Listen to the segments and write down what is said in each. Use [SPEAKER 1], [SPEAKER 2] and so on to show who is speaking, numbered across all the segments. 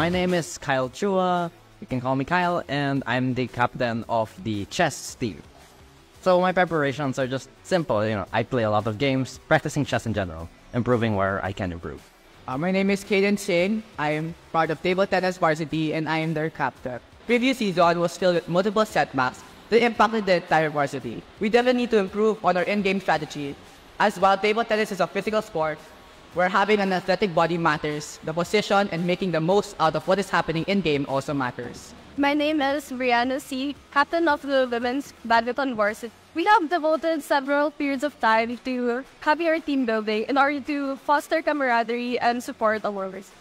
[SPEAKER 1] My name is Kyle Chua. You can call me Kyle, and I'm the captain of the chess team. So my preparations are just simple. I play a lot of games, practicing chess in general, improving where I can improve.
[SPEAKER 2] My name is Kaden Singh. I am part of Table Tennis Varsity, and I am their captain. Previous season was filled with multiple setbacks that impacted the entire varsity. We definitely need to improve on our in-game strategy. As well, table tennis is a physical sport where having an athletic body matters. The position and making the most out of what is happening in-game also matters.
[SPEAKER 3] My name is Brianna C., captain of the Women's Badminton Varsity. We have devoted several periods of time to heavier team building in order to foster camaraderie and support our varsity.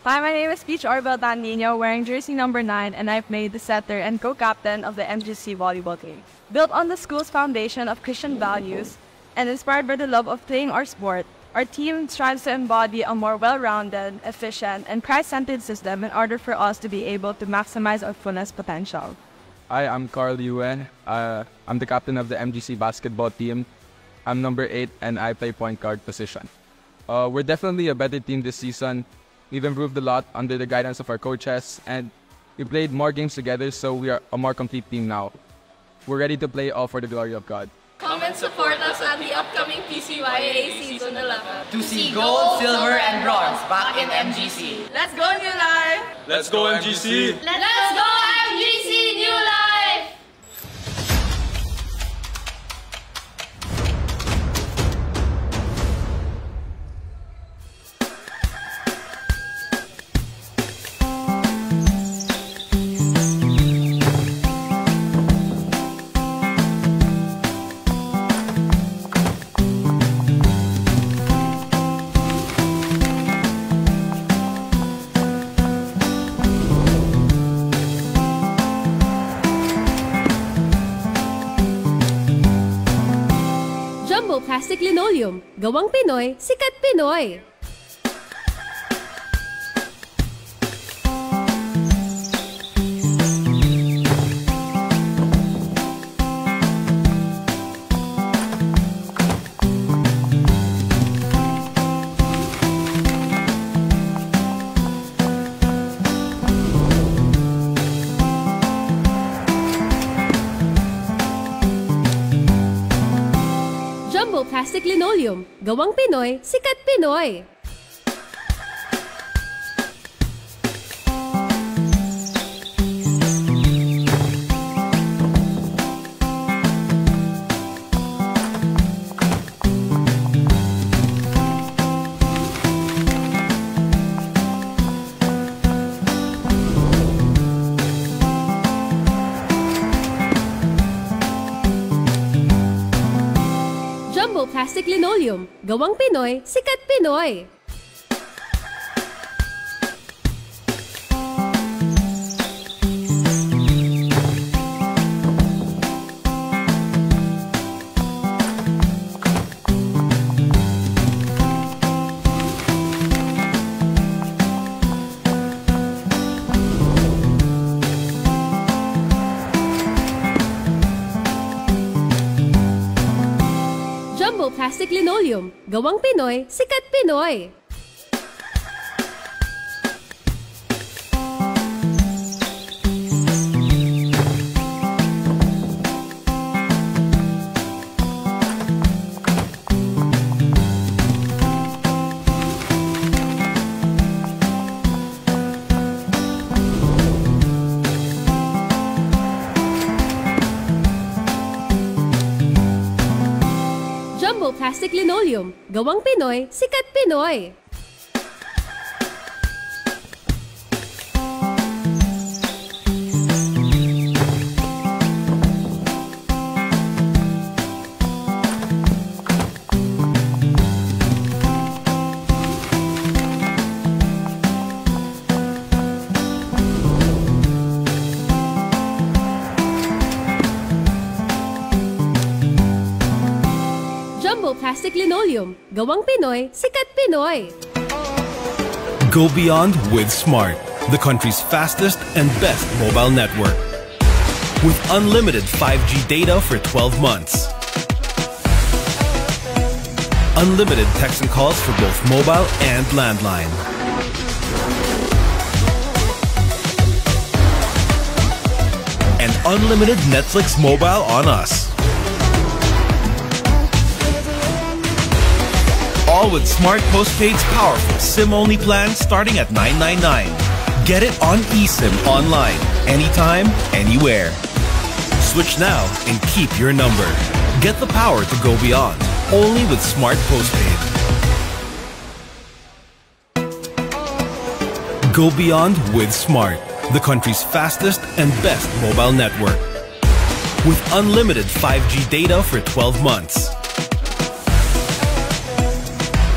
[SPEAKER 4] Hi, my name is Peach Orbel Nino, wearing jersey number 9, and I've made the setter and co-captain of the MGC volleyball team. Built on the school's foundation of Christian values and inspired by the love of playing our sport, our team strives to embody a more well-rounded, efficient, and Christ-centered system in order for us to be able to maximize our fullest potential.
[SPEAKER 5] Hi, I'm Carl Yuen. I'm the captain of the MGC basketball team. I'm number 8, and I play point guard position. We're definitely a better team this season. We've improved a lot under the guidance of our coaches, and we played more games together, so we are a more complete team now. We're ready to play all for the glory of God.
[SPEAKER 6] Come and support us at the upcoming PCYA Season 11
[SPEAKER 7] to see gold, silver, and bronze back in MGC.
[SPEAKER 6] Let's go New Life!
[SPEAKER 5] Let's go MGC!
[SPEAKER 6] Let's go MGC New Life!
[SPEAKER 8] Plastic linoleum, gawang Pinoy, sikat Pinoy. Plastic linoleum, gawang Pinoy, sikat Pinoy. Plastic linoleum, gawang Pinoy, sikat Pinoy. Plastic linoleum, gawang Pinoy, sikat Pinoy. Plastic linoleum, gawang Pinoy, sikat Pinoy. Plastic linoleum, gawang Pinoy, sikat Pinoy.
[SPEAKER 9] Go beyond with Smart, the country's fastest and best mobile network. With unlimited 5G data for 12 months. Unlimited text and calls for both mobile and landline. unlimited Netflix mobile on us. All with Smart Postpaid's powerful SIM-only plan starting at $999. Get it on eSIM online, anytime, anywhere. Switch now and keep your number. Get the power to go beyond, only with Smart Postpaid. Go beyond with Smart, the country's fastest and best mobile network. With unlimited 5G data for 12 months.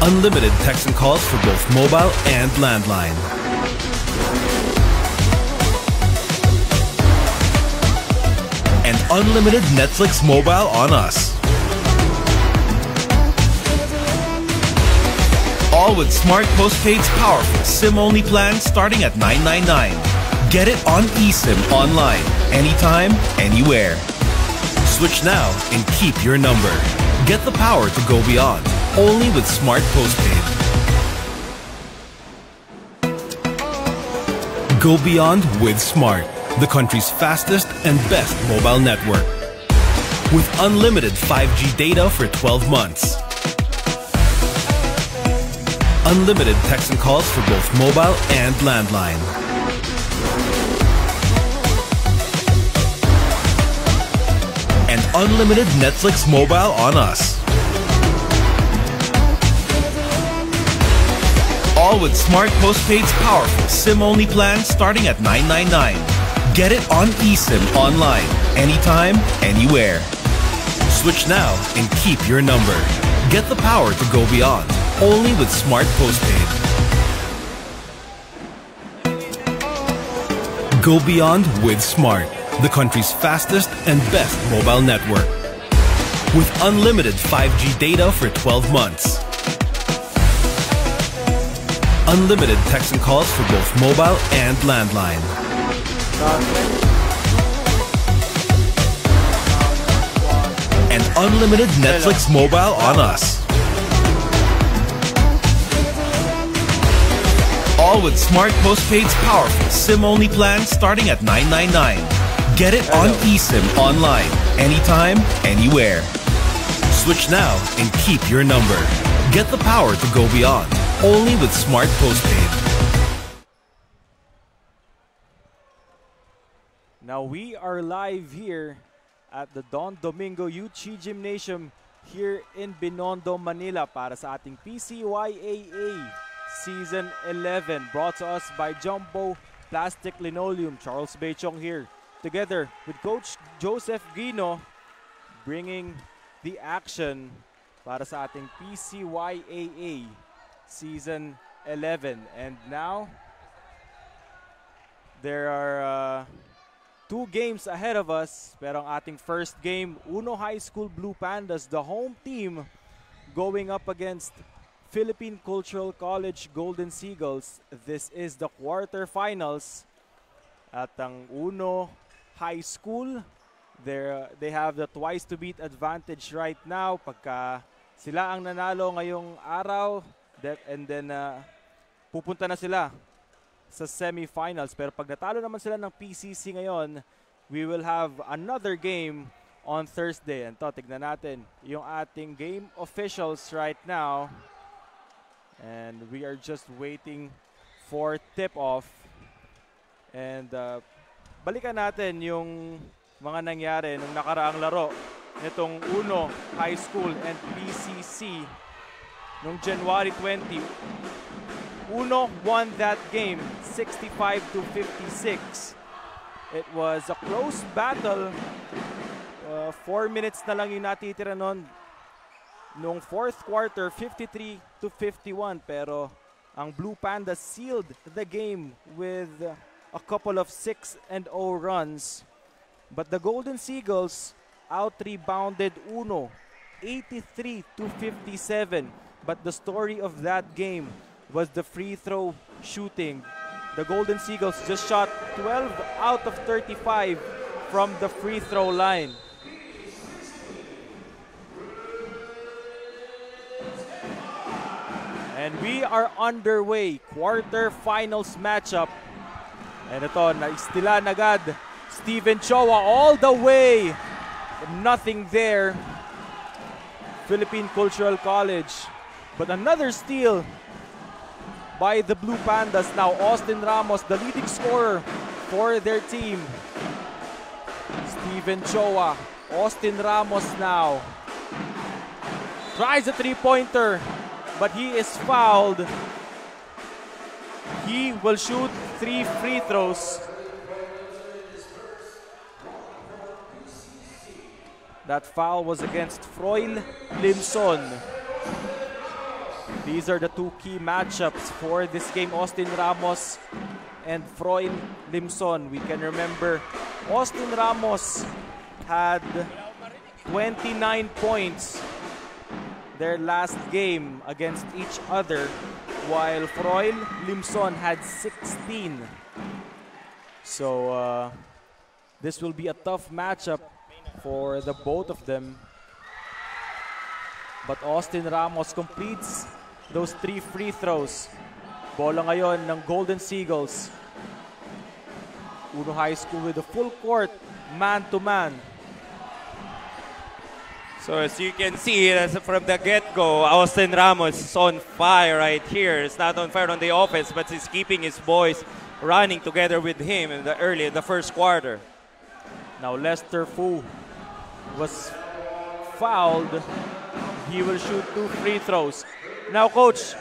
[SPEAKER 9] Unlimited text and calls for both mobile and landline. And unlimited Netflix mobile on us. All with Smart Postpaid's powerful SIM-only plan starting at $999. Get it on eSIM online, anytime, anywhere. Switch now and keep your number. Get the power to go beyond, only with Smart Postpaid. Go beyond with Smart, the country's fastest and best mobile network. With unlimited 5G data for 12 months. Unlimited text and calls for both mobile and landline. And unlimited Netflix mobile on us. All with Smart Postpaid's powerful SIM-only plan starting at $999. Get it on eSIM online, anytime, anywhere. Switch now and keep your number. Get the power to go beyond, only with Smart Postpaid. Go beyond with Smart, the country's fastest and best mobile network. With unlimited 5G data for 12 months. Unlimited text and calls for both mobile and landline. And unlimited Netflix mobile on us. All with Smart Postpaid's powerful SIM-only plan starting at $999. Get it on eSIM online, anytime, anywhere. Switch now and keep your number. Get the power to go beyond, only with Smart Postpaid.
[SPEAKER 10] Now we are live here at the Don Domingo UCHI Gymnasium here in Binondo, Manila para sa ating PCYAA Season 11, brought to us by Jumbo Plastic Linoleum. Charles Bechong here, together with Coach Joseph Guino, bringing the action para sa ating PCYAA Season 11. And now, there are 2 games ahead of us. Pero ang ating first game, Uno High School Blue Pandas, the home team, going up against Philippine Cultural College Golden Seagulls. This is the quarterfinals. At ang Uno High School, they have the twice to beat advantage right now. Pagka sila ang nanalo ngayong araw, and then pupunta na sila sa semifinals. Pero pag natalo naman sila ng PCC ngayon, we will have another game on Thursday. And to, tignan natin yung ating game officials right now. And we are just waiting for tip-off. And balikan natin yung mga nangyari nung nakaraang laro nitong Uno High School and PCC nung January 20. Uno won that game 65-56. It was a close battle. 4 minutes na lang yung natitira nun. Noong fourth quarter, 53-51. Pero ang Blue Pandas sealed the game with a couple of 6-0 runs. But the Golden Seagulls out-rebounded Uno 83-57. But the story of that game was the free throw shooting. The Golden Seagulls just shot 12 out of 35 from the free throw line. And we are underway. Quarterfinals matchup. And ito, naistila agad Steven Choa all the way. Nothing there. Philippine Cultural College. But another steal by the Blue Pandas. Now Austin Ramos, the leading scorer for their team. Steven Choa, Austin Ramos now. Tries a three-pointer, but he is fouled. He will shoot 3 free throws. That foul was against Froil Limson. These are the two key matchups for this game, Austin Ramos and Froil Limson. We can remember Austin Ramos had 29 points their last game against each other, while Froil Limson had 16. So this will be a tough matchup for the both of them. But Austin Ramos completes those 3 free throws. Bola ngayon ng Golden Seagulls. Uno High School with a full court, man-to-man.
[SPEAKER 11] So as you can see, from the get-go, Austin Ramos is on fire right here. It's not on fire on the offense, but he's keeping his boys running together with him in the first quarter.
[SPEAKER 10] Now Lester Fu was fouled. He will shoot 2 free throws. Now, Coach,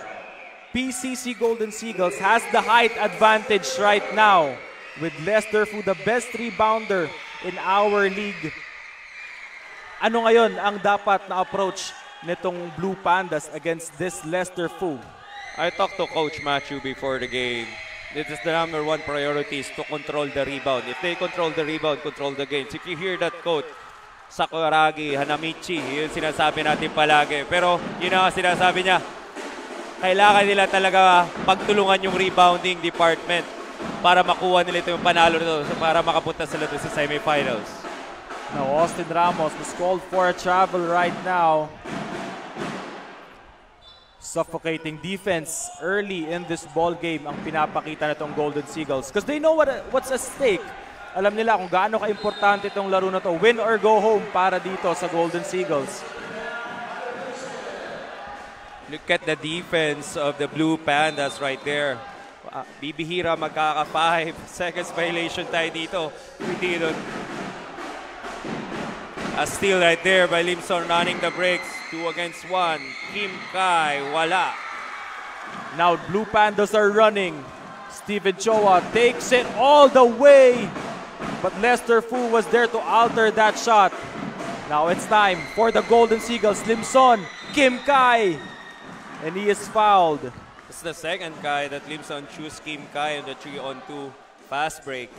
[SPEAKER 10] PCC Golden Seagulls has the height advantage right now with Lester Fu, the best rebounder in our league. Ano ngayon ang dapat na approach nitong Blue Pandas against this Lester Fu?
[SPEAKER 11] I talked to Coach Matthew before the game. This is the number 1 priority is to control the rebound. If they control the rebound, control the games. If you hear that quote, Sakuragi, Hanamichi, yun sinasabi natin palagi. Pero yun ang sinasabi niya, kailangan nila talaga pagtulungan yung rebounding department para makuha nila ito yung panalo nito, para makapunta sila sa semifinals.
[SPEAKER 10] Now Austin Ramos was called for a travel right now. Suffocating defense early in this ball game ang pinapakita nitong Golden Seagulls because they know what's at stake. Alam nila kung gaano ka-importante itong laro na to. Win or go home para dito sa Golden Seagulls.
[SPEAKER 11] Look at the defense of the Blue Pandas right there. Bibihira magkaka 5 seconds violation tayo dito. Dito. A steal right there by Limson running the breaks. 2 against 1. Kim Kai, wala.
[SPEAKER 10] Now Blue Pandas are running. Steven Choa takes it all the way. But Lester Fu was there to alter that shot. Now it's time for the Golden Seagulls. Limson, Kim Kai. And he is fouled.
[SPEAKER 11] It's the second guy that Limson choose Kim Kai on the 3-on-2 fast break.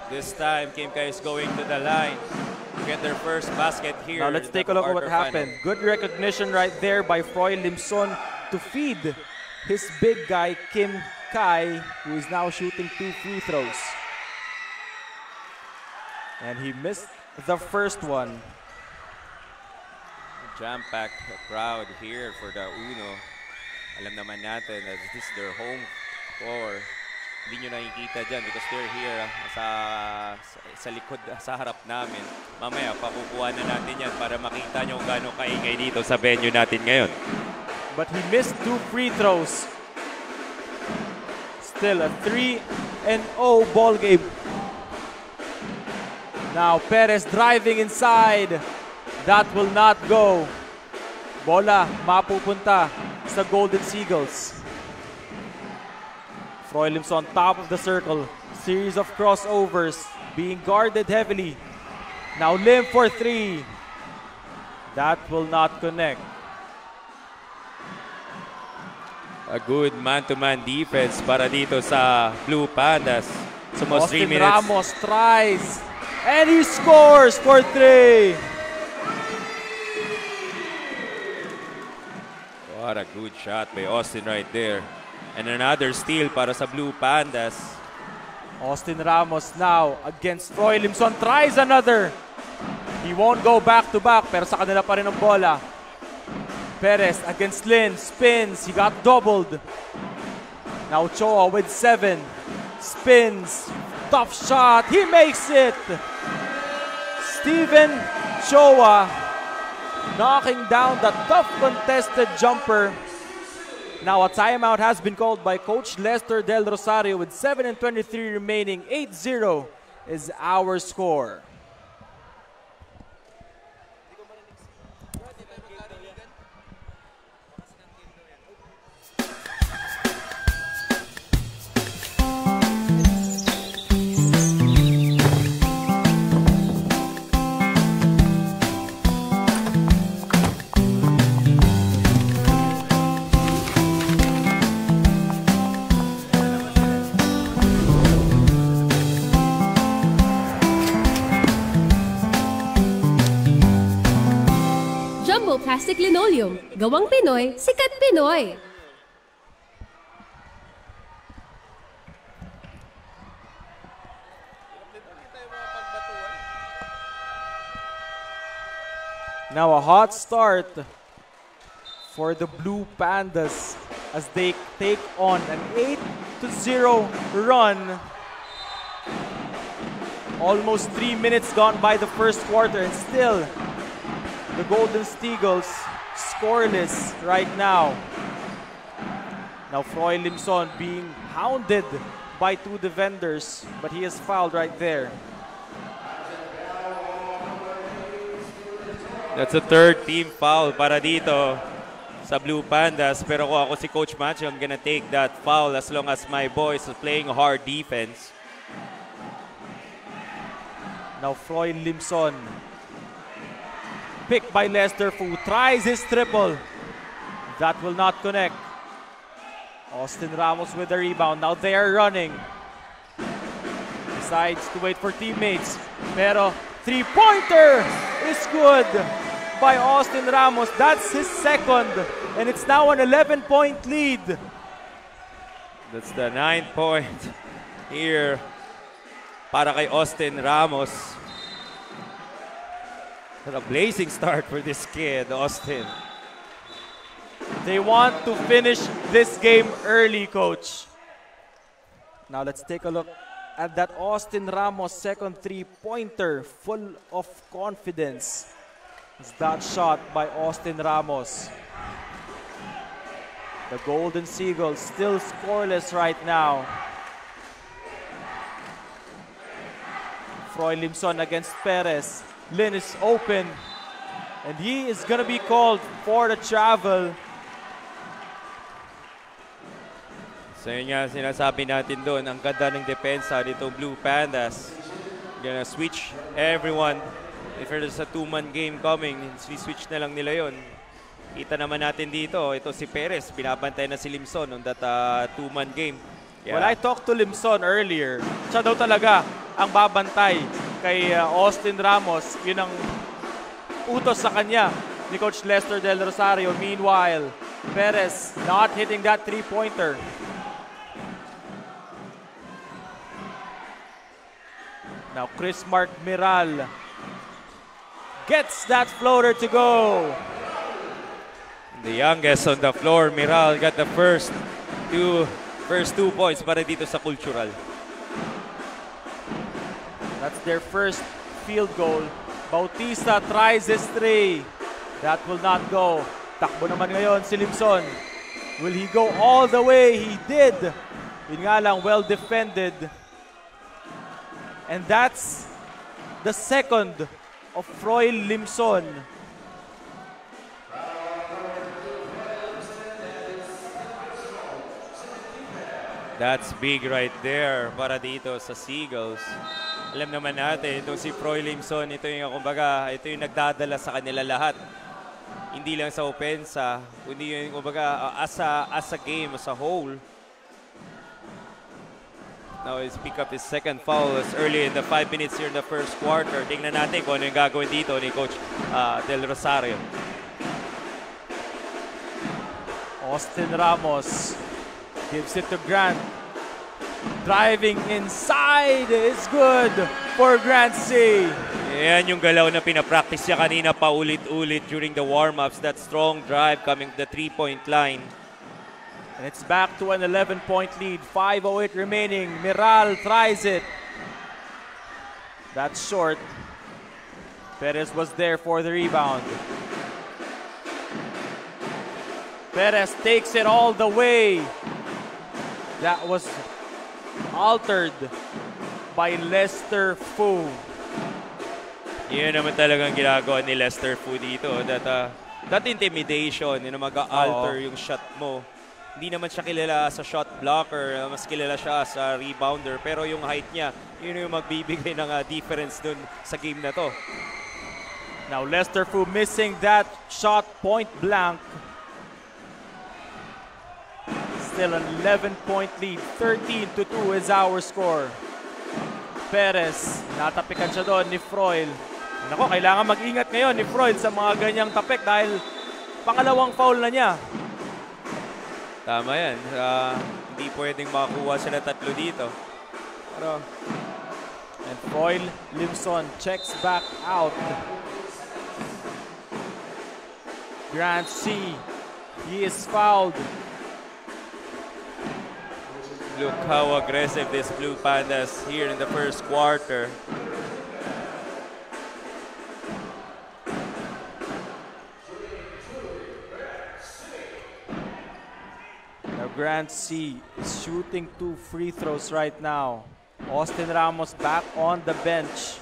[SPEAKER 11] This time, Kim Kai is going to the line to get their first basket here.
[SPEAKER 10] Now let's take a look at what happened. Good recognition right there by Froy Limson to feed his big guy, Kim Kai, who is now shooting 2 free throws. And he missed the first one.
[SPEAKER 11] Jam-packed crowd here for the Uno. Alam naman natin that this is their home floor. Hindi nyo nakikita dyan because they're here sa likod, sa harap namin. Mamaya, pakukuha na natin yan para makita nyo kung gaano kaingay dito sa venue natin ngayon.
[SPEAKER 10] But he missed 2 free throws. Still a 3-0 ball game. Now Perez driving inside. That will not go. Bola mapupunta sa Golden Seagulls. Froy Limson on top of the circle. Series of crossovers being guarded heavily. Now Lim for 3. That will not connect.
[SPEAKER 11] A good man-to-man defense para dito sa Blue Pandas. So most 3 minutes.
[SPEAKER 10] Ramos tries. And he scores for 3.
[SPEAKER 11] What a good shot by Austin right there. And another steal para sa Blue Pandas.
[SPEAKER 10] Austin Ramos now against Froy Limson. Tries another. He won't go back-to-back, pero sa kanila pa rin ang bola. Perez against Lin. Spins. He got doubled. Now Choa with 7. Spins. tough shot. He makes it. Steven Choa knocking down the tough contested jumper. Now a timeout has been called by Coach Lester Del Rosario with 7:23 remaining. 8-0 is our score.
[SPEAKER 8] Jumbo Plastic Linoleum. Gawang Pinoy, sikat Pinoy.
[SPEAKER 10] Now a hot start for the Blue Pandas as they take on an 8-0 run. Almost 3 minutes gone by the first quarter and still the Golden Steagles scoreless right now. Now Froy Limson being hounded by two defenders, but he is fouled right there.
[SPEAKER 11] That's a third team foul para dito sa Blue Pandas. Pero kung ako si Coach Macho, I'm gonna take that foul as long as my boys are playing hard defense.
[SPEAKER 10] Now Froy Limson, picked by Lester Fu, tries his triple. That will not connect. Austin Ramos with the rebound. Now they are running. Decides to wait for teammates. Pero three-pointer is good by Austin Ramos. That's his second. And it's now an 11-point lead.
[SPEAKER 11] That's the 9th point here para kay Austin Ramos. What a blazing start for this kid, Austin.
[SPEAKER 10] They want to finish this game early, Coach. Now let's take a look at that Austin Ramos second three-pointer, full of confidence. It's that shot by Austin Ramos. The Golden Seagulls still scoreless right now. Froy Limson against Perez. Lin is open, and he is going to be called for the travel.
[SPEAKER 11] So yun nga sinasabi natin doon, ang ganda ng depensa dito Blue Pandas. Gonna switch everyone. If there's a two-man game coming, switch na lang nila yon. Kita naman natin dito, ito si Perez, binabantay na si Limson on that two-man game. Yeah.
[SPEAKER 10] Well, I talked to Limson earlier. Siya daw talaga ang babantay kay Austin Ramos. Yun ang utos sa kanya ni Coach Lester Del Rosario. Meanwhile, Perez not hitting that three-pointer. Now Chris Mark Miral gets that floater to go.
[SPEAKER 11] The youngest on the floor, Miral, got the first two points para dito sa Cultural.
[SPEAKER 10] That's their first field goal. Bautista tries his three. That will not go. Takbo naman ngayon si Limson. Will he go all the way? He did. Yun nga lang, well defended. And that's the second of Froy Limson.
[SPEAKER 11] That's big right there para dito sa Seagulls. Alam naman natin, itong si Froy Limson, ito yung kumbaga, ito yung nagdadala sa kanila lahat. Hindi lang sa opensa, kundi yung kumbaga as a game, as a whole. Now he's pick up his second foul as early in the 5 minutes here in the first quarter. Tingnan natin kung ano yung gagawin dito ni Coach Del Rosario.
[SPEAKER 10] Austin Ramos gives it to Grant. Driving inside is good for Grant C.
[SPEAKER 11] Yan yung galaw na pinapractice niya kanina paulit-ulit during the warm-ups. That strong drive coming to the three-point line.
[SPEAKER 10] And it's back to an 11-point lead. 5:08 remaining. Miral tries it. That's short. Perez was there for the rebound. Perez takes it all the way. That was altered by Lester Fu.
[SPEAKER 11] Yun naman talagang ginagawa ni Lester Fu dito. That intimidation, yun na mag-alter yung shot mo. Hindi naman siya kilala sa shot blocker, mas kilala siya sa rebounder. Pero yung height niya, yun yung magbibigay ng difference dun sa game na to.
[SPEAKER 10] Now Lester Fu missing that shot point blank. Still an 11-point lead. 13-2 is our score. Perez, natapikan siya doon ni Froil. Nako, kailangan mag-ingat ngayon ni Froil sa mga ganyang tapik dahil pangalawang foul na niya.
[SPEAKER 11] Tama yan. Hindi pwedeng makakuha sila tatlo dito. Pero,
[SPEAKER 10] and Froil Limson checks back out. Grant C. He is fouled.
[SPEAKER 11] Look how aggressive this Blue Pandas here in the first quarter.
[SPEAKER 10] Now Grant C is shooting 2 free throws right now. Austin Ramos back on the bench.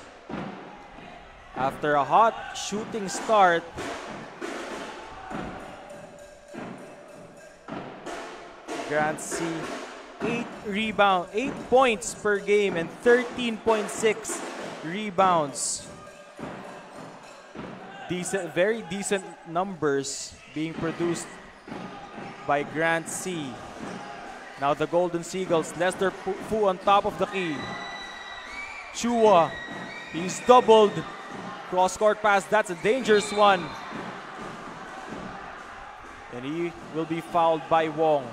[SPEAKER 10] After a hot shooting start, Grant C 8 points per game and 13.6 rebounds. Very decent numbers being produced by Grant C. Now the Golden Seagulls, Lester Fu on top of the key. Chua, he's doubled. Cross-court pass, that's a dangerous one. And he will be fouled by Wong.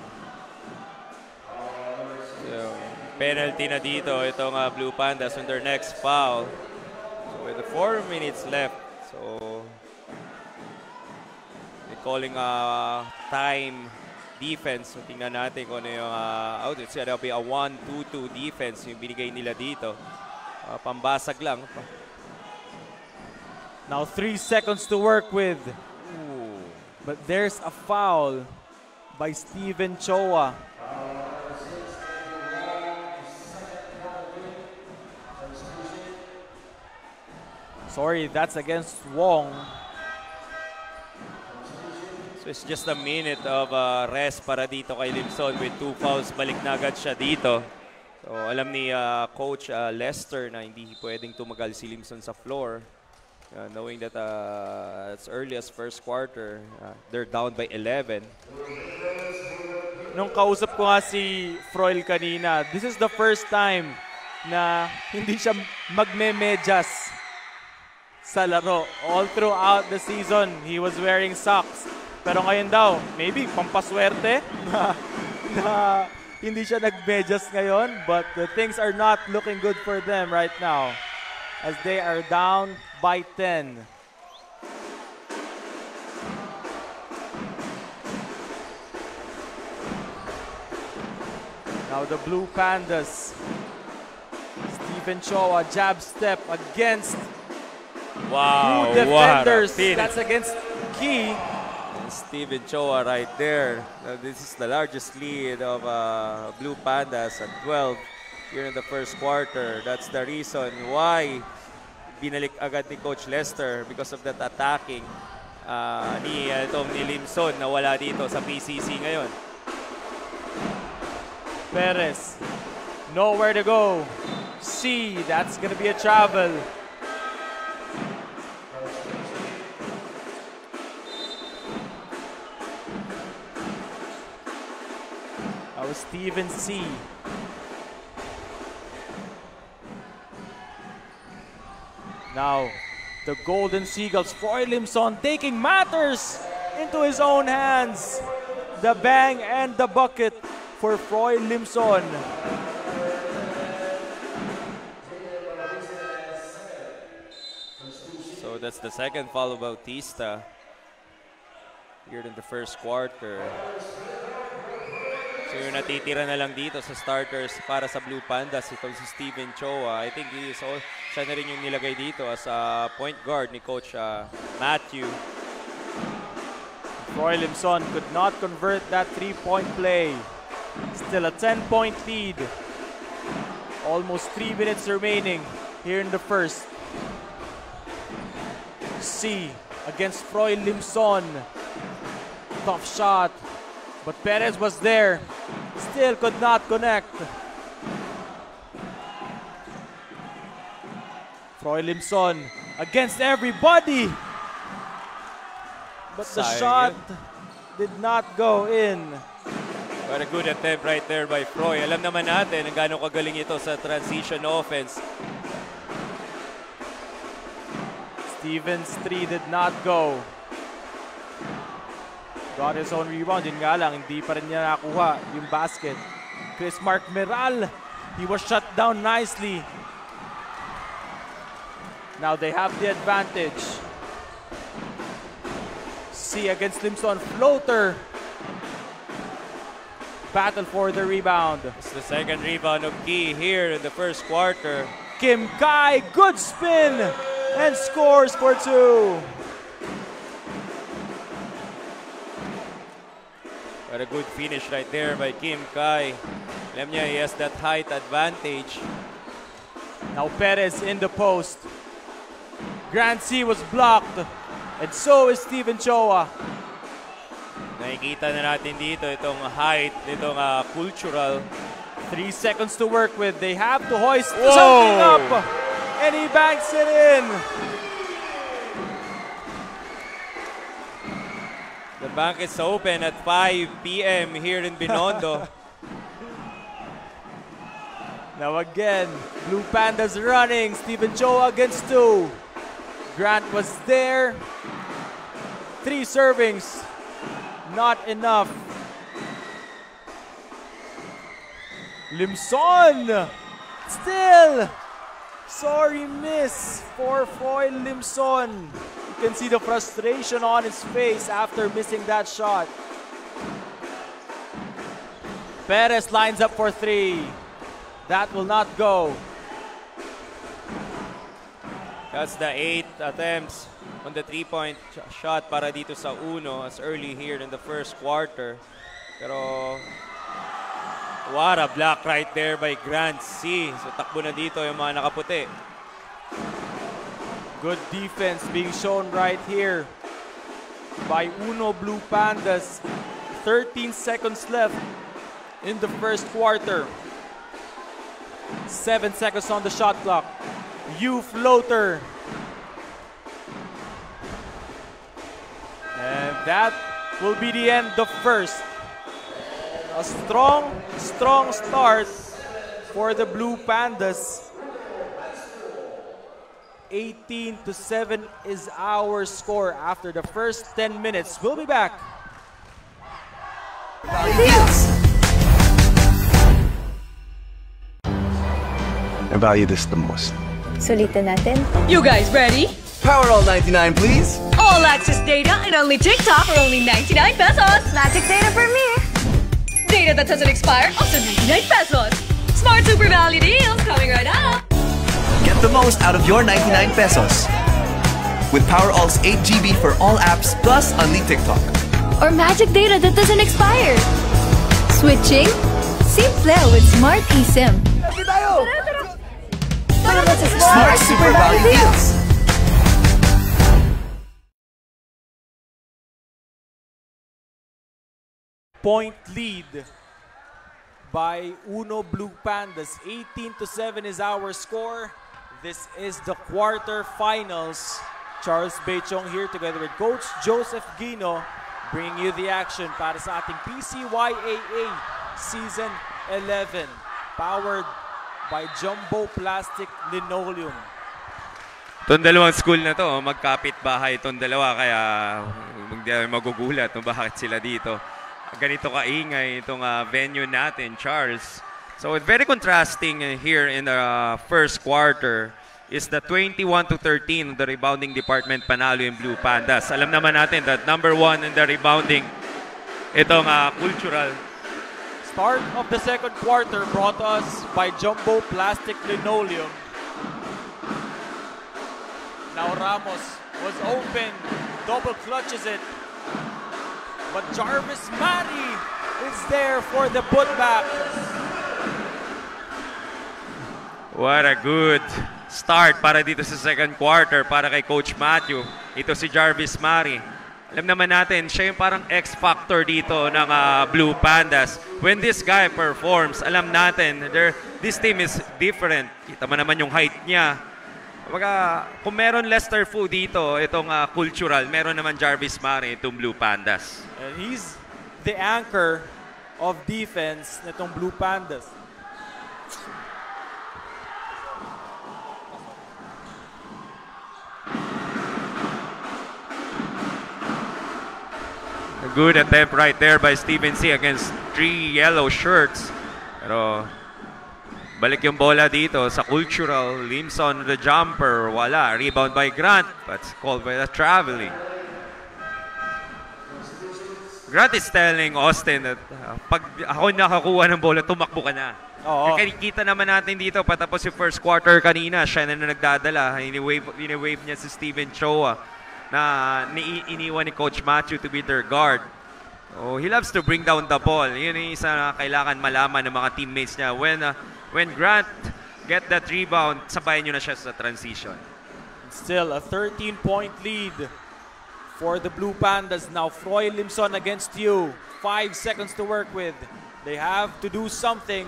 [SPEAKER 11] Penalty na dito itong Blue Pandas on their next foul. So with 4 minutes left, so they're calling time defense. So tingnan natin kung ano yung it's gonna be a 1-2-2 defense yung binigay nila dito. Pambasag lang.
[SPEAKER 10] Now 3 seconds to work with.
[SPEAKER 11] Ooh.
[SPEAKER 10] But there's a foul by Steven Choa. Sorry, that's against Wong.
[SPEAKER 11] So it's just a minute of rest para dito kay Limson with 2 fouls. Balik na agad siya dito. So alam ni Coach Lester na hindi pwedeng tumagal si Limson sa floor. Knowing that as early as first quarter, they're down by 11.
[SPEAKER 10] Nung kausap ko nga si Froil kanina, this is the first time na hindi siya magme-medyas sa laro. All throughout the season, he was wearing socks. Pero ngayon daw, maybe pampaswerte na hindi siya nag-medyas ngayon. But the things are not looking good for them right now as they are down by 10. Now the Blue Pandas. Steven Choa, jab step against
[SPEAKER 11] wow,
[SPEAKER 10] two defenders. That's against Key.
[SPEAKER 11] Steven Choa right there. This is the largest lead of Blue Pandas at 12 here in the first quarter. That's the reason why binalik agad ni Coach Lester because of that attacking ni Limson na wala dito sa PCC ngayon.
[SPEAKER 10] Perez, nowhere to go. C, that's gonna be a travel. That was Steven C. Now, the Golden Seagulls, Froy Limson taking matters into his own hands. The bang and the bucket for Froy Limson.
[SPEAKER 11] So that's the second foul of Bautista here in the first quarter. So So yung natitira na lang dito sa starters para sa Blue Pandas, itong si Steven Choa. I think siya na rin yung nilagay dito as a point guard ni Coach Matthew.
[SPEAKER 10] Roy Limson could not convert that three-point play. Still a 10-point lead. Almost 3 minutes remaining here in the first. C against Roy Limson. Tough shot. But Perez was there. Still could not connect. Roy Limson against everybody. But the shot did not go in.
[SPEAKER 11] What a good attempt right there by Froy. Alam naman natin ang gaano kagaling ito sa transition offense.
[SPEAKER 10] Stevens' 3 did not go. Got his own rebound. Yun nga lang, hindi pa rin niya nakuha yung basket. Chris Mark Meral, he was shut down nicely. Now they have the advantage. C against Limson, floater. Battle for the rebound.
[SPEAKER 11] It's the second rebound of Key here in the first quarter.
[SPEAKER 10] Kim Kai, good spin, and scores for 2.
[SPEAKER 11] What a good finish right there by Kim Kai. Alam niya, he has that height advantage.
[SPEAKER 10] Now Perez in the post. Grant C was blocked, and so is Steven Choa.
[SPEAKER 11] Nakikita na natin dito itong height, itong cultural.
[SPEAKER 10] 3 seconds to work with. They have to hoist something up, and he banks it in.
[SPEAKER 11] The bank is open at 5 p.m. here in Binondo.
[SPEAKER 10] Now again, Blue Pandas running. Steven Choa against 2. Grant was there. 3 servings. Not enough. Limson. Still. Sorry miss for Froy Limson. You can see the frustration on his face after missing that shot. Perez lines up for 3. That will not go.
[SPEAKER 11] That's the 8 attempts on the 3-point shot para dito sa Uno as early here in the first quarter. Pero what a block right there by Grant C. So takbo na dito yung mga nakaputi.
[SPEAKER 10] Good defense being shown right here by Uno Blue Pandas. 13 seconds left in the first quarter. 7 seconds on the shot clock. U floater. And that will be the end of first. A strong start for the Blue Pandas. 18-7 is our score after the first 10 minutes. We'll be back.
[SPEAKER 12] I value this the most.
[SPEAKER 13] Sulitin natin.
[SPEAKER 14] You guys ready?
[SPEAKER 12] Powerall 99, please.
[SPEAKER 14] All access data and only TikTok for only 99 pesos.
[SPEAKER 13] Magic data for me.
[SPEAKER 14] Data that doesn't expire, also 99 pesos. Smart Super Value deals coming right up.
[SPEAKER 15] Get the most out of your 99 pesos. With Powerall's 8 GB for all apps plus only TikTok.
[SPEAKER 13] Or magic data that doesn't expire. Switching? Simple with Smart eSIM.
[SPEAKER 15] Smart Super Value deals.
[SPEAKER 10] Point lead by Uno Blue Pandas. 18-7 is our score. This is the quarterfinals. Charles Bechong here together with Coach Joseph Gino bringing you the action para sa ating PCYAA Season 11. Powered by Jumbo Plastic Linoleum.
[SPEAKER 11] Itong dalawang school na to, magkapit bahay itong dalawa, kaya hindi magugulat no, bakit sila dito. Ganito kaingay itong venue natin, Charles. So it's very contrasting here in the first quarter is the 21-13 the rebounding department panalo in Blue Pandas. Alam naman natin that number 1 in the rebounding itong cultural.
[SPEAKER 10] Start of the second quarter brought us by Jumbo Plastic Linoleum. Now Ramos was open, double clutches it. But Jarvis Mari is there for the putback.
[SPEAKER 11] What a good start para dito sa second quarter para kay Coach Matthew. Ito si Jarvis Mari. Alam naman natin, siya yung parang X-factor dito ng Blue Pandas. When this guy performs, alam natin, this team is different. Kita mo naman yung height niya. Kung meron Lester Fu dito, itong cultural, meron naman Jarvis Mari, itong Blue Pandas.
[SPEAKER 10] And he's the anchor of defense nitong Blue Pandas.
[SPEAKER 11] A good attempt right there by Steven C against 3 yellow shirts. Pero balik yung bola dito sa cultural. Limson the jumper. Wala. Rebound by Grant. But called by the traveling. Grant is telling Austin that pag ako nakakuha ng bola, tumakbo ka na. Kita naman natin dito, patapos yung first quarter kanina, siya na nagdadala. Ini-wave niya si Steven Choa na iniwan ni Coach Matthew to be their guard. He loves to bring down the ball. Yun yung isa na kailangan malaman ng mga teammates niya. When Grant get that rebound, sabayan nyo na siya sa transition.
[SPEAKER 10] Still a 13-point lead for the Blue Pandas. Now Froy Limson against you. 5 seconds to work with. They have to do something.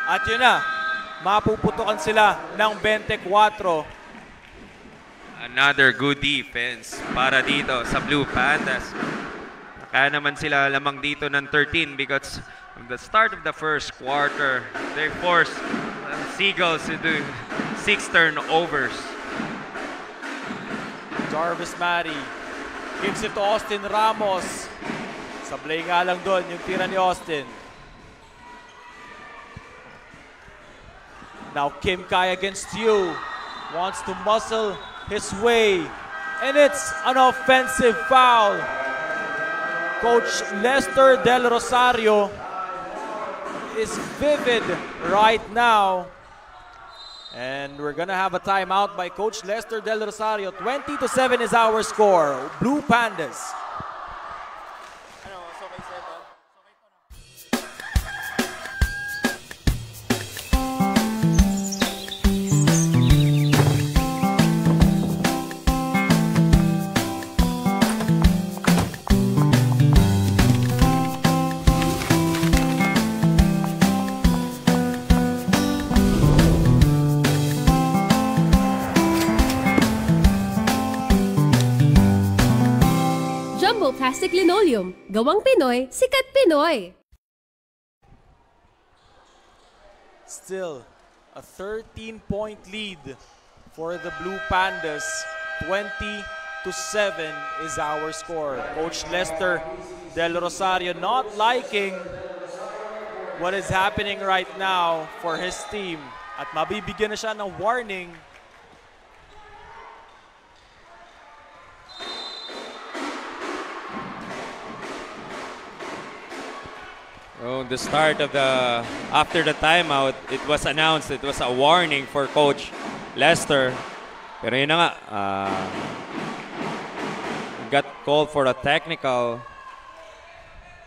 [SPEAKER 10] At yun na, mapuputukan sila ng 24.
[SPEAKER 11] Another good defense para dito sa Blue Pandas. Kaya naman sila lamang dito ng 13 because from the start of the first quarter, they forced Seagulls to do 6 turnovers.
[SPEAKER 10] Jarvis Mari gives it to Austin Ramos. Sablay nga lang doon yung tira ni Austin. Now Kim Kai against you. Wants to muscle his way. And it's an offensive foul. Coach Lester Del Rosario is vivid right now. And we're gonna have a timeout by Coach Lester Del Rosario. 20-7 is our score. Blue Pandas.
[SPEAKER 8] Plastic Linoleum. Gawang Pinoy, sikat Pinoy.
[SPEAKER 10] Still, a 13-point lead for the Blue Pandas. 20-7 is our score. Coach Lester Del Rosario not liking what is happening right now for his team. At mabibigyan na siya ng warning.
[SPEAKER 11] The start of after the timeout, it was announced, it was a warning for Coach Lester. Pero yun na nga, got called for a technical.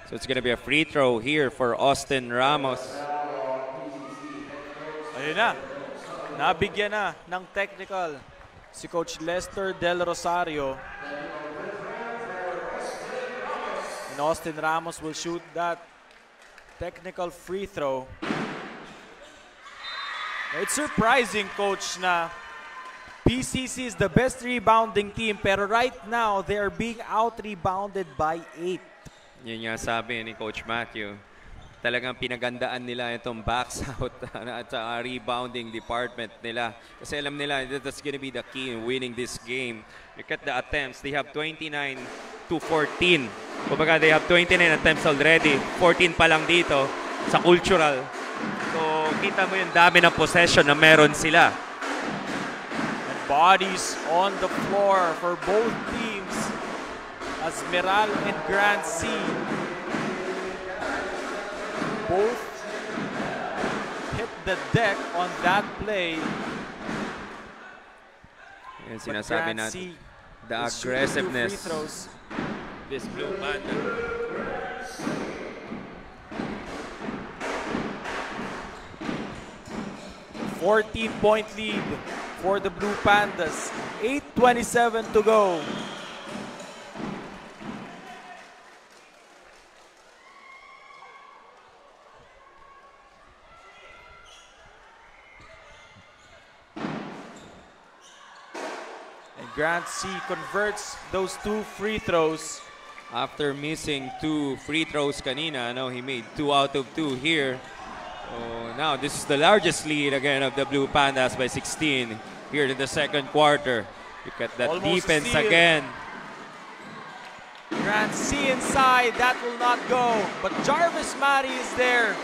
[SPEAKER 11] So it's gonna be a free throw here for Austin Ramos.
[SPEAKER 10] Ayun na, nabigyan na ng technical si Coach Lester Del Rosario. And Austin Ramos will shoot that technical free throw. It's surprising, Coach, na PCC is the best rebounding team, pero right now, they are being out-rebounded by 8.
[SPEAKER 11] Yun nga sabi ni Coach Matthew. Talagang pinagandaan nila itong backs out at rebounding department nila. Kasi alam nila that's gonna be the key in winning this game. Look at the attempts. They have 29-14. Kumbaga, they have 29 attempts already. 14 pa lang dito sa cultural. So, kita mo yung dami ng possession na meron sila.
[SPEAKER 10] And bodies on the floor for both teams. Asmeral and Grand C. the deck on that play.
[SPEAKER 11] Yan sinasabi natin. The aggressiveness. This Blue Panda.
[SPEAKER 10] 14-point lead for the Blue Pandas. 8:27 to go. And Grant C converts those 2 free throws.
[SPEAKER 11] After missing 2 free throws kanina, now he made 2 out of 2 here. So now this is the largest lead again of the Blue Pandas by 16 here in the second quarter. Look at that
[SPEAKER 10] Almost
[SPEAKER 11] defense
[SPEAKER 10] steal.
[SPEAKER 11] again.
[SPEAKER 10] Grant C inside, that will not go. But Jarvis Matty is there.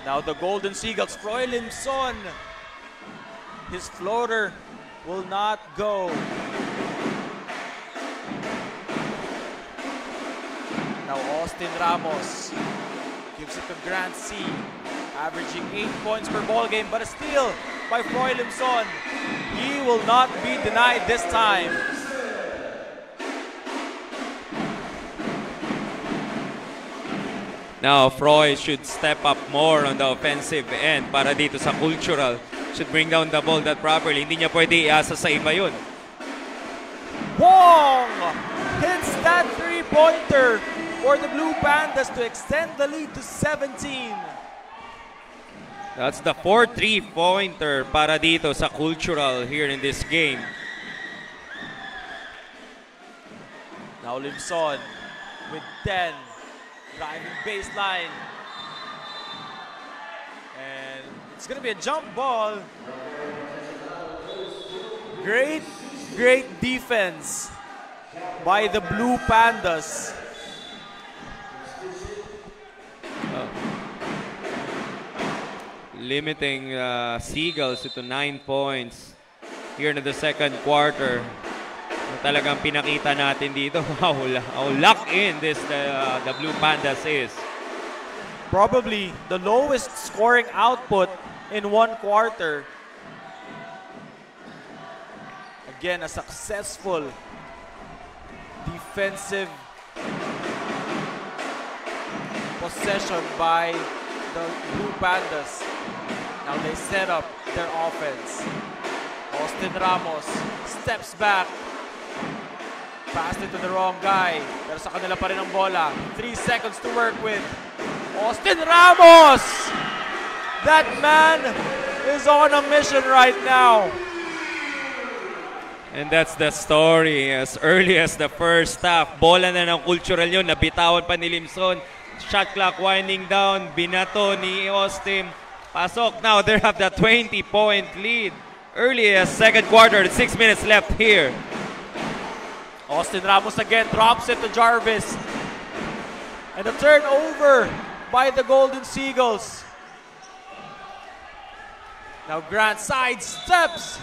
[SPEAKER 10] Now the Golden Seagulls, Froy Limson. His floater will not go. Now Austin Ramos gives it to Grant C, averaging 8 points per ball game, but a steal by Froy Limson. He will not be denied this time.
[SPEAKER 11] Now Froy should step up more on the offensive end para dito sa cultural. Should bring down the ball that properly. Hindi niya pwede iasa sa iba yun.
[SPEAKER 10] Wong hits that three-pointer for the Blue Pandas to extend the lead to 17.
[SPEAKER 11] That's the 4th three-pointer para dito sa cultural here in this game.
[SPEAKER 10] Now Limson with 10, driving baseline. And it's gonna be a jump ball. Great defense by the Blue Pandas.
[SPEAKER 11] Limiting Seagulls to 9 points here in the second quarter. Talagang pinakita natin dito how locked in this the Blue Pandas is.
[SPEAKER 10] Probably the lowest scoring output in one quarter. Again, a successful defensive possession by the Blue Pandas. Now they set up their offense. Austin Ramos steps back. Passed it to the wrong guy. Pero sa kanila pa rin ang bola. 3 seconds to work with. Austin Ramos! That man is on a mission right now.
[SPEAKER 11] And that's the story. As early as the first half, bola na ng cultural yun. Nabitawan pa ni Limson. Shot clock winding down. Binato ni Austin. Pasok. Now they have the 20-point lead. Early as second quarter, 6 minutes left here.
[SPEAKER 10] Austin Ramos again drops it to Jarvis. And a turnover by the Golden Seagulls. Now Grant sidesteps.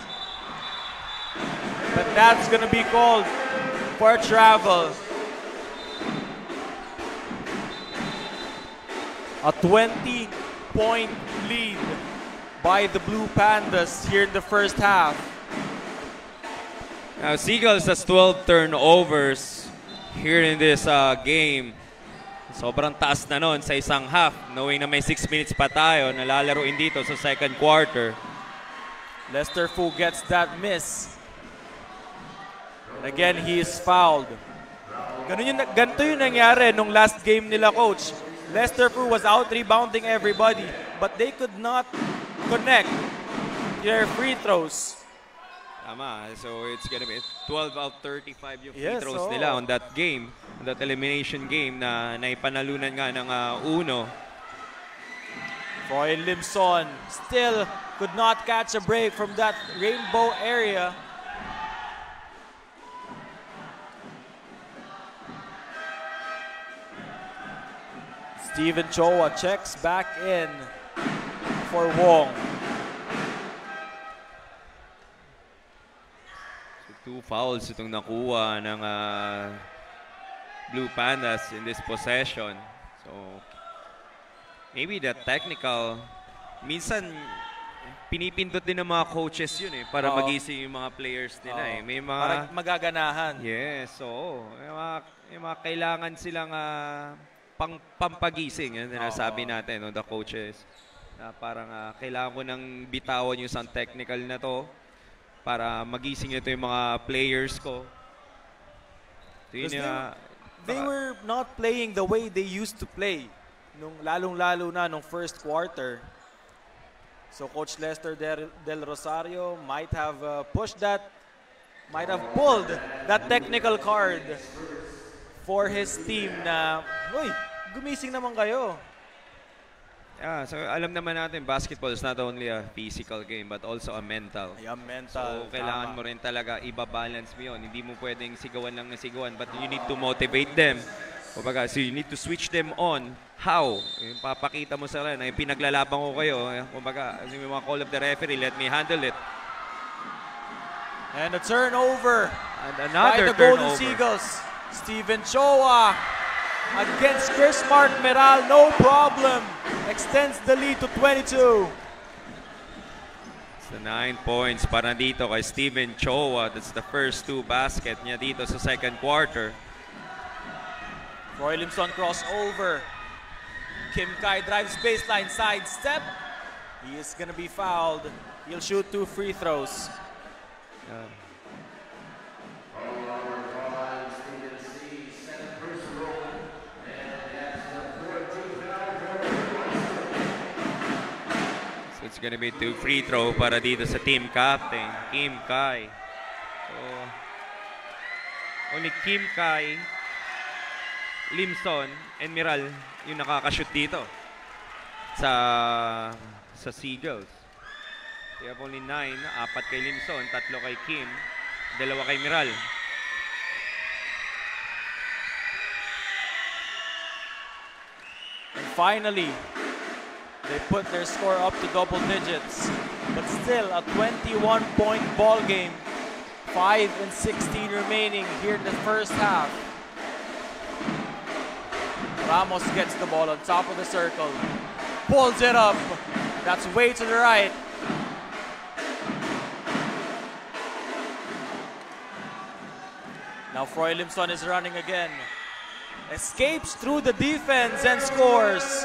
[SPEAKER 10] But that's going to be called for travel. A 20-point lead by the Blue Pandas here in the first half.
[SPEAKER 11] Now, Seagulls has 12 turnovers here in this game. Sobrang taas na nun sa isang half. Knowing na may 6 minutes pa tayo, nalalaroin dito sa second quarter.
[SPEAKER 10] Lester Fu gets that miss. And again, he is fouled. Ganito yung nangyari nung last game nila, coach. Lester Fu was out rebounding everybody, but they could not connect their free throws.
[SPEAKER 11] Tama. So it's gonna be 12 out 35 yung free throws nila on that game, on that elimination game na naipanalunan nga ng Uno.
[SPEAKER 10] Froy Limson still could not catch a break from that rainbow area. Steven Choa checks back in for Wong.
[SPEAKER 11] So 2 fouls itong nakuha ng Blue Pandas in this possession. So, maybe the technical, minsan, pinipindot din ng mga coaches yun para magising yung mga players nila May mga...
[SPEAKER 10] Para magaganahan.
[SPEAKER 11] Yes, so, may mga kailangan silang pampagising. Yan sabi natin, the coaches. Na parang kailangan ko nang bitawan yung isang technical na to para magising ito yung mga players ko.
[SPEAKER 10] They were not playing the way they used to play. Lalong-lalo na nung first quarter. So Coach Lester Del Rosario might have pushed that, might have pulled that technical card for his team na, uy, gumising naman kayo.
[SPEAKER 11] Yeah, so alam naman natin, basketball is not only a physical game but also a mental.
[SPEAKER 10] Yeah, mental.
[SPEAKER 11] So kailangan mo rin talaga ibabalance mo yun. Hindi mo pwedeng sigawan lang na sigawan, but you need to motivate them. Kumbaga, so you need to switch them on. How? Yung papakita mo sa rin, yung pinaglalaban ko kayo. Kumbaga, yung mga call of the referee, let me handle it.
[SPEAKER 10] And a turnover
[SPEAKER 11] and another
[SPEAKER 10] by the Golden Seagulls. Steven Choa against Chris Mark Meral, no problem. Extends the lead to 22.
[SPEAKER 11] It's the 9 points para dito kay Steven Choa. That's the first 2 basket niya dito sa second quarter.
[SPEAKER 10] Roy Limson crossover. Kim Kai drives baseline, side step. He is going to be fouled. He'll shoot 2 free throws.
[SPEAKER 11] So it's going to be 2 free throw para dito sa team captain, Kim Kai. So, only Kim Kai, Limson, and Miral yung nakakashoot dito sa Seagulls. They have only 9, 4 kay Limson, 3 kay Kim, 2 kay Miral.
[SPEAKER 10] And finally, they put their score up to double digits, but still a 21-point ball game. 5 and 16 remaining here in the first half. Ramos gets the ball on top of the circle, pulls it up. That's way to the right. Now Froy Limson is running again. Escapes through the defense and scores.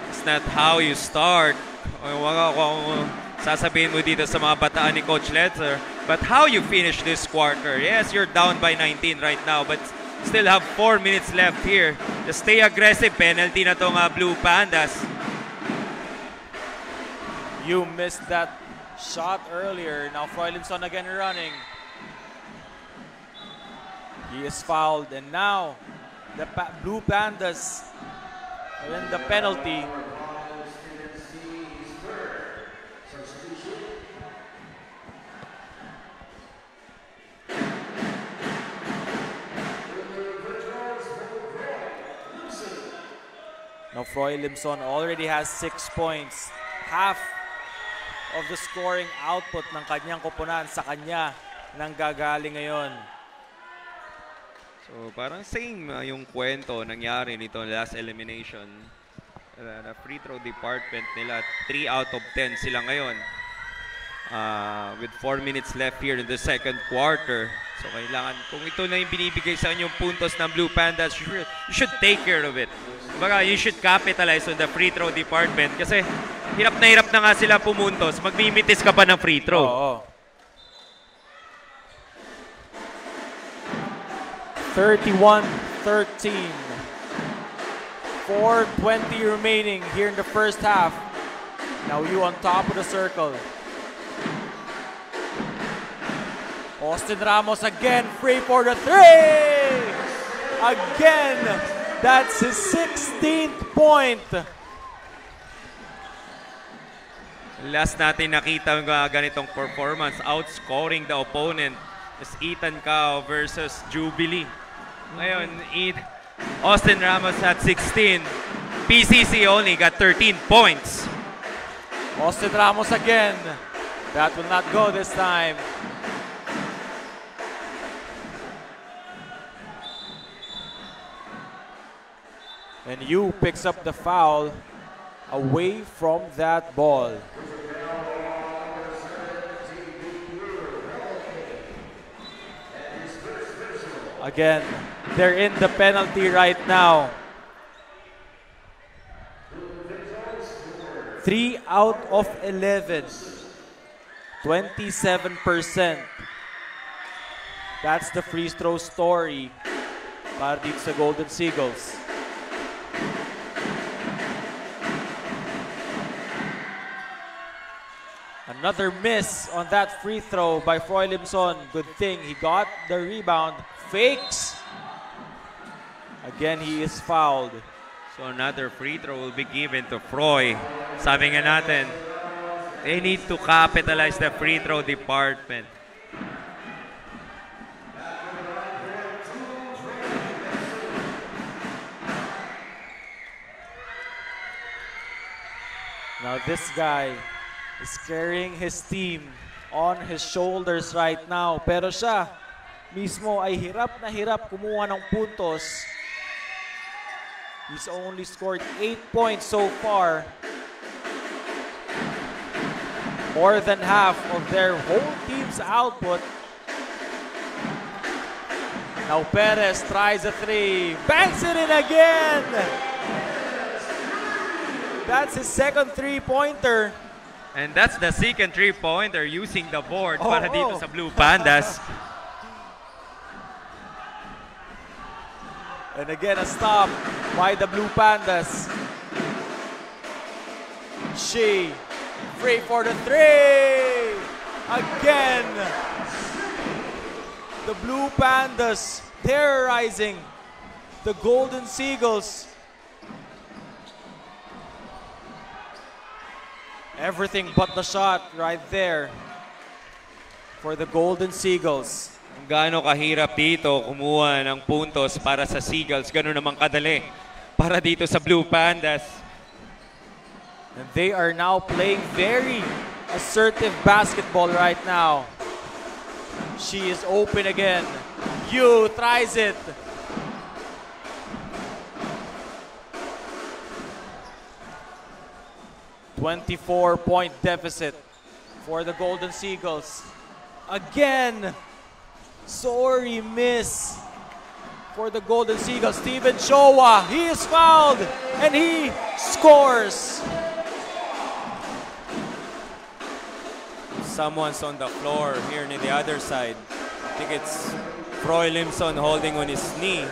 [SPEAKER 11] It's not how you start. Kung sasabihin mo dito sa mga bataan ni Coach Letzer, but how you finish this quarter. Yes, you're down by 19 right now, but still have 4 minutes left here. Just stay aggressive. Penalty na tong Blue Pandas.
[SPEAKER 10] You missed that shot earlier. Now Froy Limson again running. He is fouled, and now the Blue Pandas are in the penalty. Now Froy Limson already has 6 points. Half of the scoring output ng kanyang koponan sa kanya nang gagaling ngayon.
[SPEAKER 11] So parang same yung kwento nangyari nito last elimination. The free throw department nila, 3 out of 10 sila ngayon. With 4 minutes left here in the second quarter. So kailangan, kung ito na yung binibigay sa inyong puntos ng Blue Pandas, you should take care of it. Baga, you should capitalize on the free throw department kasi hirap na nga sila pumuntos, magmimitis ka pa ng free throw.
[SPEAKER 10] Oo. 31-13. 4:20 remaining here in the first half. Now you on top of the circle. Austin Ramos again, free for the 3! Again, that's his 16th point.
[SPEAKER 11] Last natin nakita ng ganitong performance, outscoring the opponent, is Ethan Cao versus Jubilee. Ngayon, Austin Ramos had 16. PCC only got 13 points.
[SPEAKER 10] Austin Ramos again. That will not go this time. And Yu picks up the foul away from that ball. Again, they're in the penalty right now. 3 out of 11. 27%. That's the free throw story para dito sa Golden Seagulls. Another miss on that free throw by Froy Limson. Good thing he got the rebound. Fakes. Again, he is fouled.
[SPEAKER 11] So another free throw will be given to Froy. Sabi nga natin, they need to capitalize the free throw department.
[SPEAKER 10] Now this guy is carrying his team on his shoulders right now. Pero siya mismo ay hirap na hirap kumuha ng puntos. He's only scored 8 points so far. More than half of their whole team's output. Now Perez tries a three. Banks it in again! That's his second three-pointer.
[SPEAKER 11] And that's the second three-pointer using the board para dito sa Blue Pandas.
[SPEAKER 10] And again, a stop by the Blue Pandas. Shea, free for the three! Again! The Blue Pandas terrorizing the Golden Seagulls. Everything but the shot right there for the Golden Seagulls.
[SPEAKER 11] Kung gaano kahirap dito kumuha ng puntos para sa Seagulls, gano'n naman kadali para dito sa Blue Pandas.
[SPEAKER 10] And they are now playing very assertive basketball right now. She is open again. Yu tries it. $24-point deficit for the Golden Seagulls. Again, sorry miss for the Golden Seagulls. Steven Showa, he is fouled and he scores.
[SPEAKER 11] Someone's on the floor here on the other side. I think it's Froy Limson holding on his knee.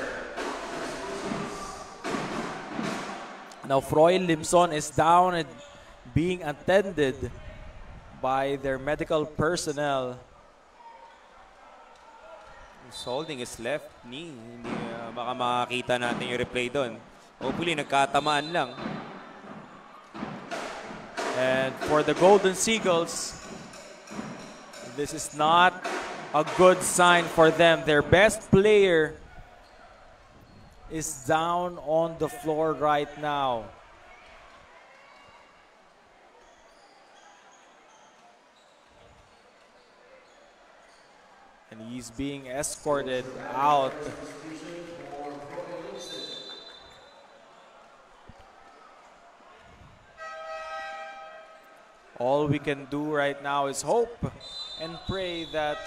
[SPEAKER 10] Now Froy Limson is down and being attended by their medical personnel.
[SPEAKER 11] He's holding his left knee. Hindi baka makakita natin yung replay doon. Hopefully nagkatamaan lang.
[SPEAKER 10] And for the Golden Seagulls, this is not a good sign for them. Their best player is down on the floor right now. And he's being escorted out. All we can do right now is hope and pray that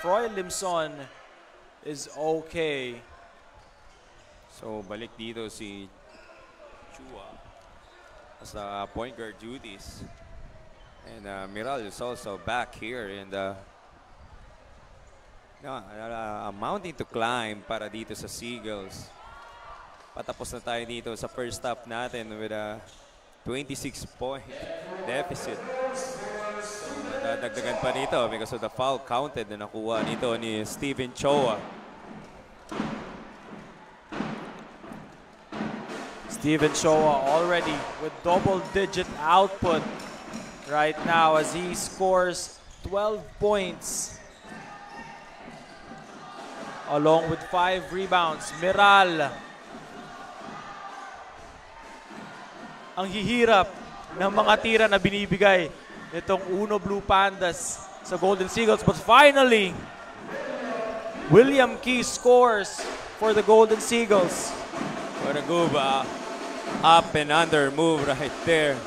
[SPEAKER 10] Froy Limson is okay.
[SPEAKER 11] So balik dito si Chua sa point guard duties. And Miral is also back here and mounting to climb para dito sa Seagulls. Patapos na tayo dito sa first half natin with a 26-point deficit. Nadagdagan pa dito because of the foul counted na nakuha nito ni Steven Choa.
[SPEAKER 10] Steven Choa already with double-digit output right now as he scores 12 points. Along with 5 rebounds. Miral. Ang hihirap ng mga tira na binibigay nitong Uno Blue Pandas sa Golden Seagulls. But finally, William Key scores for the Golden Seagulls.
[SPEAKER 11] What a good up and under move right there.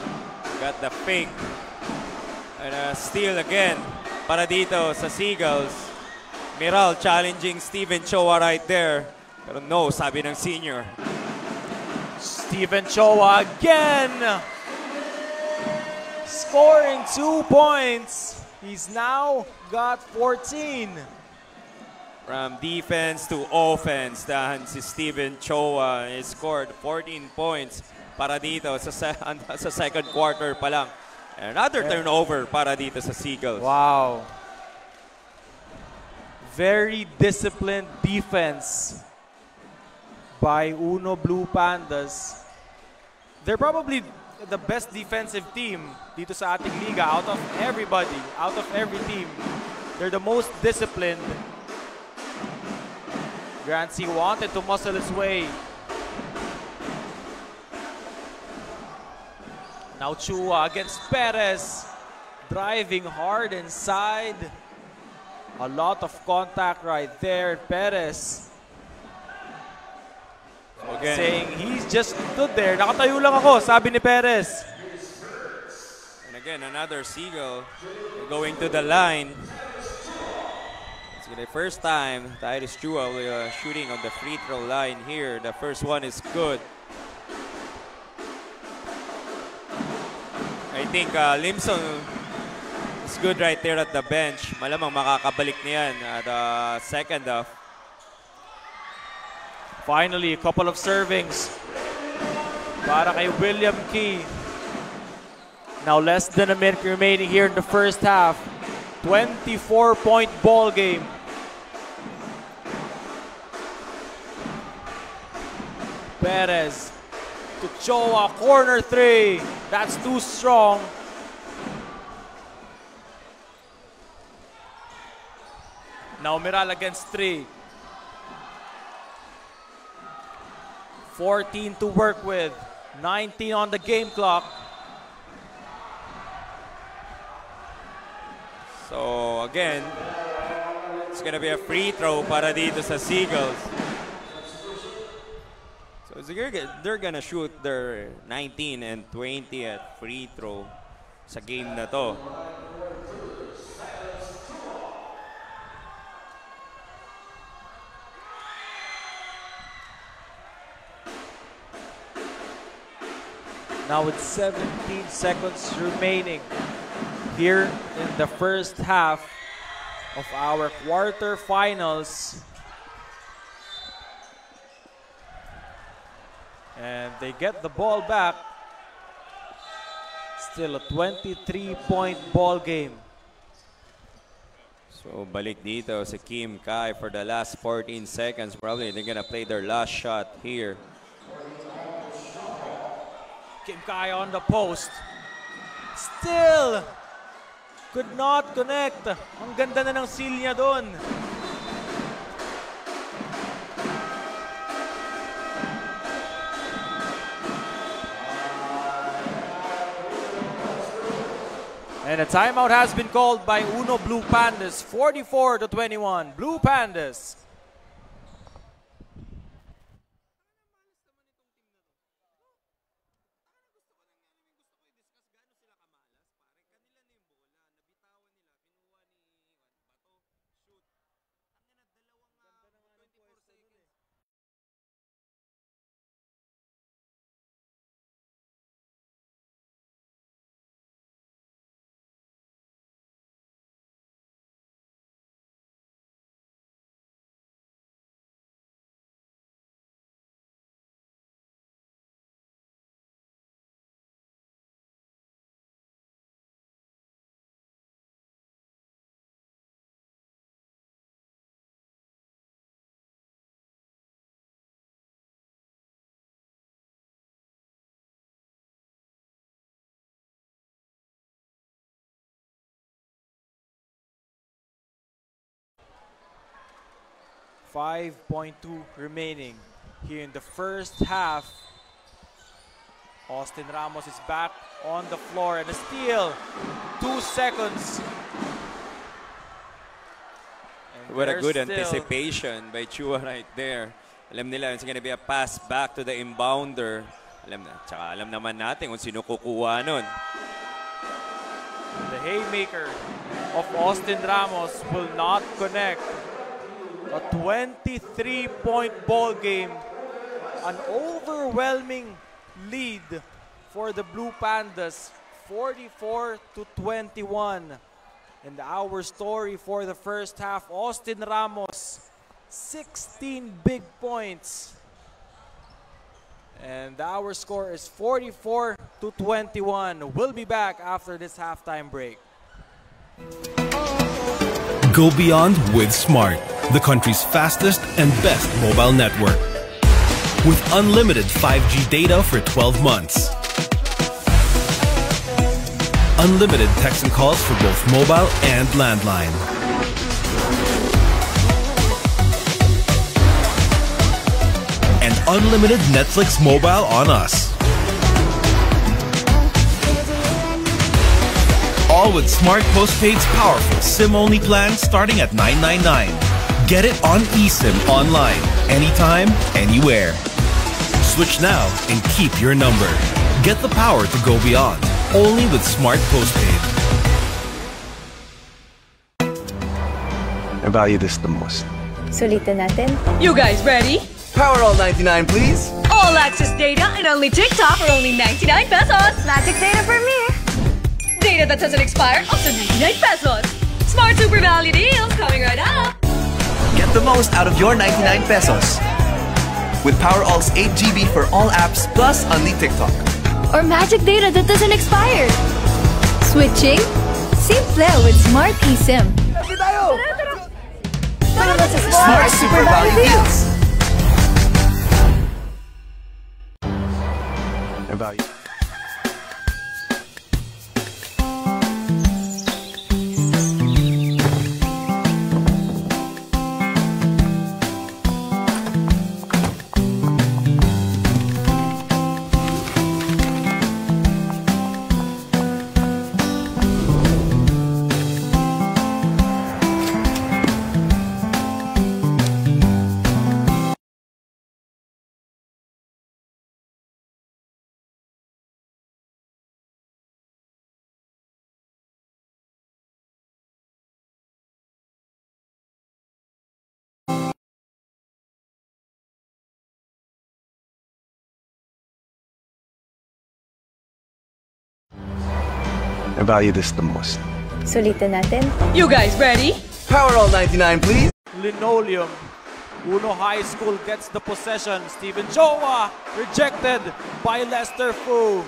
[SPEAKER 11] Got the fake. And steal again para dito sa Seagulls. Miral challenging Steven Choa right there. Pero no, sabi ng senior.
[SPEAKER 10] Steven Choa again! Scoring 2 points. He's now got 14.
[SPEAKER 11] From defense to offense, dahil si Steven Choa scored 14 points para dito sa second quarter pa lang. Another turnover para dito sa Seagulls.
[SPEAKER 10] Wow. Very disciplined defense by Uno Blue Pandas. They're probably the best defensive team dito sa ating liga out of everybody, out of every team. They're the most disciplined. Grancy wanted to muscle his way. Now Chua against Perez. Driving hard inside. A lot of contact right there. Perez saying he's just stood there. Nakatayo lang ako, sabi ni Perez.
[SPEAKER 11] And again, another Seagull going to the line. It's the first time Tyrese Chua shooting on the free throw line here. The first one is good. I think Limson is good right there at the bench. Malamang makakabalik niyan at second half.
[SPEAKER 10] Finally, a couple of servings para kay William Key. Now less than a minute remaining here in the first half. 24-point ball game. Perez to Choa, corner three. That's too strong. Now Miral against three. 14 to work with. 19 on the game clock.
[SPEAKER 11] So again, it's gonna be a free throw para dito sa Seagulls. So they're gonna shoot their 19 and 20 at free throw sa game na to.
[SPEAKER 10] Now with 17 seconds remaining here in the first half of our quarterfinals. And they get the ball back. Still a 23-point ball game.
[SPEAKER 11] So balik dito si Kim Kai for the last 14 seconds. Probably they're gonna play their last shot here.
[SPEAKER 10] Kim Kai on the post. Still could not connect. Ang ganda na ng seal niya doon. And a timeout has been called by Uno Blue Pandas. 44-21. Blue Pandas. .2 remaining here in the first half. Austin Ramos is back on the floor and a steal. 2 seconds.
[SPEAKER 11] What a good anticipation by Chua right there. Alam nila it's gonna be a pass back to the inbounder. Alam naman natin kung sino kukuha nun.
[SPEAKER 10] The haymaker of Austin Ramos will not connect. A 23-point ball game. An overwhelming lead for the Blue Pandas, 44-21. And our story for the first half, Austin Ramos, 16 big points. And our score is 44-21. We'll be back after this halftime break.
[SPEAKER 9] Go beyond with Smart, the country's fastest and best mobile network. With unlimited 5G data for 12 months. Unlimited text and calls for both mobile and landline. And unlimited Netflix mobile on us. All with Smart Postpaid's powerful SIM-only plan starting at $9.99. Get it on eSIM online, anytime, anywhere. Switch now and keep your number. Get the power to go beyond. Only with Smart Postpaid.
[SPEAKER 12] I value this the most.
[SPEAKER 13] Sulitin natin.
[SPEAKER 14] You guys ready?
[SPEAKER 15] Power all 99, please.
[SPEAKER 14] All access data and only TikTok for only 99 pesos.
[SPEAKER 13] Magic data for me.
[SPEAKER 14] Data that doesn't expire, also 99 pesos. Smart Super Value deals coming right up.
[SPEAKER 15] Get the most out of your 99 pesos. With PowerAll's 8 GB for all apps plus only TikTok.
[SPEAKER 13] Or magic data that doesn't expire. Switching? Simple with Smart eSIM.
[SPEAKER 15] Smart Super Value deals.
[SPEAKER 12] I value. I value this the most.
[SPEAKER 13] Sulitin natin.
[SPEAKER 14] You guys ready?
[SPEAKER 15] Power all 99, please.
[SPEAKER 10] Linoleum. Uno High School gets the possession. Steven Joa rejected by Lester Fu.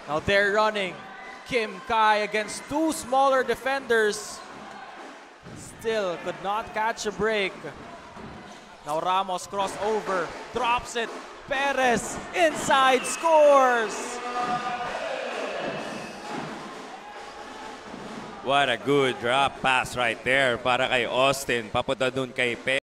[SPEAKER 10] Now they're running. Kim Kai against two smaller defenders. Still could not catch a break. Now Ramos crossover, drops it. Perez inside scores.
[SPEAKER 11] What a good drop pass right there para kay Austin. Papunta dun kay Pe.